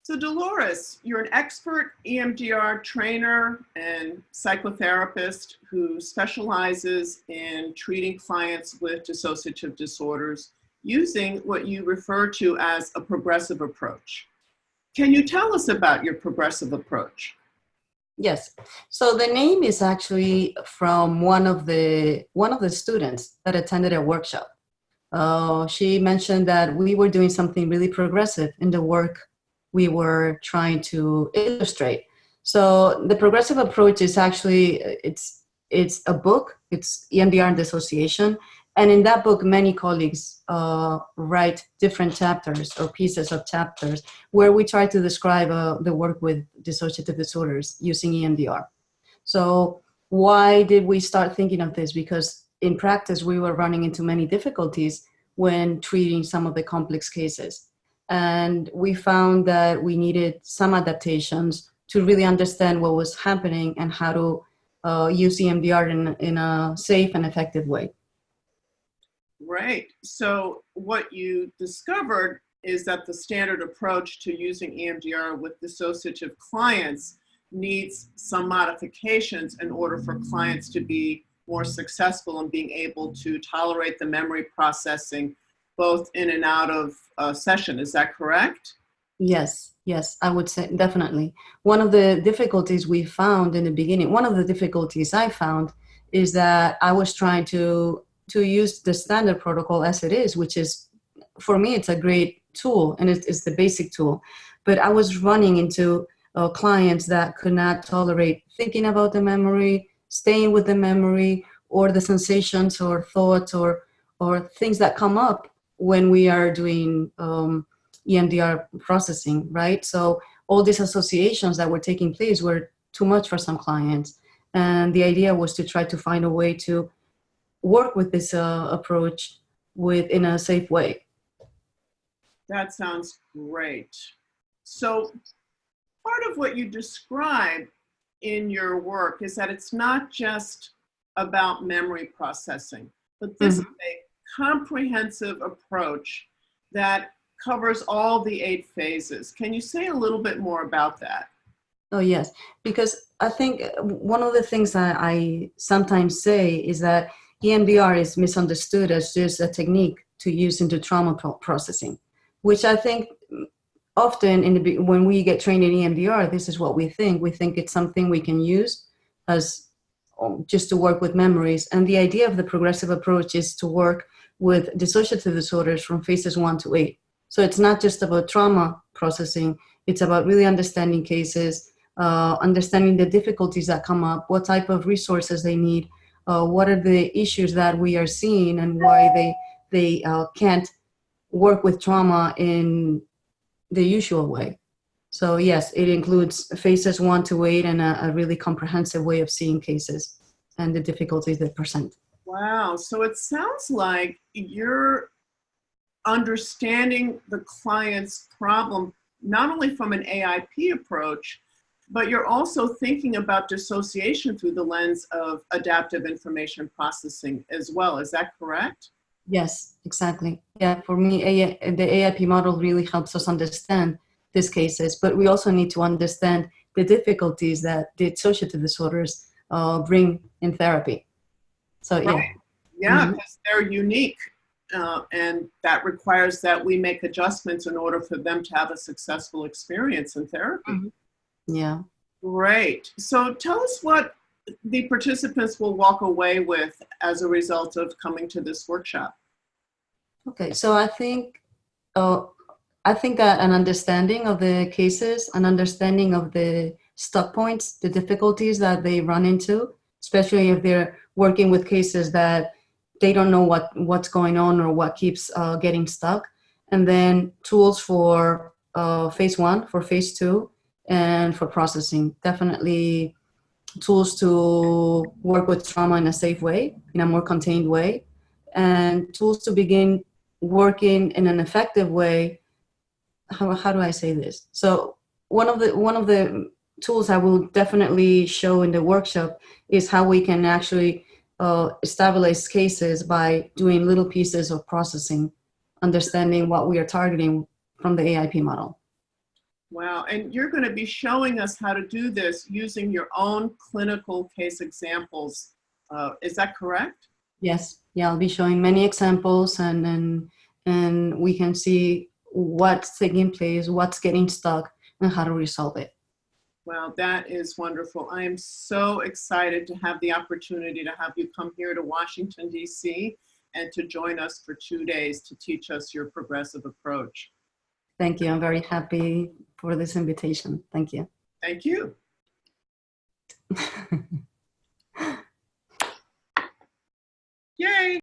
So Dolores, you're an expert EMDR trainer and psychotherapist who specializes in treating clients with dissociative disorders using what you refer to as a progressive approach. Can you tell us about your progressive approach? Yes. So the name is actually from one of the students that attended a workshop. She mentioned that we were doing something really progressive in the work we were trying to illustrate. So the progressive approach is actually, it's a book, it's EMDR and Dissociation. And in that book, many colleagues write different chapters or pieces of chapters where we try to describe the work with dissociative disorders using EMDR. So why did we start thinking of this? Because in practice, we were running into many difficulties when treating some of the complex cases. And we found that we needed some adaptations to really understand what was happening and how to use EMDR in a safe and effective way. Right. So what you discovered is that the standard approach to using EMDR with dissociative clients needs some modifications in order for clients to be more successful in being able to tolerate the memory processing both in and out of a session. Is that correct? Yes, I would say definitely. One of the difficulties we found in the beginning, one of the difficulties I found is that I was trying to use the standard protocol as it is, which is, for me, it's a great tool and it's the basic tool. But I was running into clients that could not tolerate thinking about the memory, staying with the memory, or the sensations or thoughts or things that come up when we are doing EMDR processing, right? So all these associations that were taking place were too much for some clients. And the idea was to try to find a way to work with this approach in a safe way. That sounds great. So part of what you describe in your work is that it's not just about memory processing, but this is a comprehensive approach that covers all the 8 phases. Can you say a little bit more about that? Oh, yes, because I think one of the things I sometimes say is that EMDR is misunderstood as just a technique to use into trauma processing, which I think often when we get trained in EMDR, this is what we think. We think it's something we can use as just to work with memories. And the idea of the progressive approach is to work with dissociative disorders from phases 1 to 8. So it's not just about trauma processing. It's about really understanding cases, understanding the difficulties that come up, what type of resources they need, what are the issues that we are seeing and why they can't work with trauma in the usual way. So yes, it includes phases 1 to 8 and a really comprehensive way of seeing cases and the difficulties they present. Wow, so it sounds like you're understanding the client's problem, not only from an AIP approach, but you're also thinking about dissociation through the lens of adaptive information processing as well. Is that correct? Yes, exactly. Yeah, for me, the AIP model really helps us understand these cases, but we also need to understand the difficulties that the dissociative disorders bring in therapy. So, right. Yeah, because they're unique, and that requires that we make adjustments in order for them to have a successful experience in therapy. Yeah. Great. So tell us what the participants will walk away with as a result of coming to this workshop. Okay, so I think that an understanding of the cases, an understanding of the stuck points, the difficulties that they run into, especially if they're working with cases that they don't know what's going on or what keeps getting stuck, and then tools for phase 1, for phase 2, and for processing. Definitely tools to work with trauma in a safe way, in a more contained way, and tools to begin working in an effective way. How do I say this? So one of the tools I will definitely show in the workshop is how we can actually establish cases by doing little pieces of processing, understanding what we are targeting from the AIP model. Wow. And you're going to be showing us how to do this using your own clinical case examples. Is that correct? Yes. Yeah, I'll be showing many examples, and we can see what's taking place, what's getting stuck, and how to resolve it. Wow, that is wonderful. I am so excited to have the opportunity to have you come here to Washington, D.C., and to join us for 2 days to teach us your progressive approach. Thank you. I'm very happy for this invitation. Thank you. Thank you. Yay.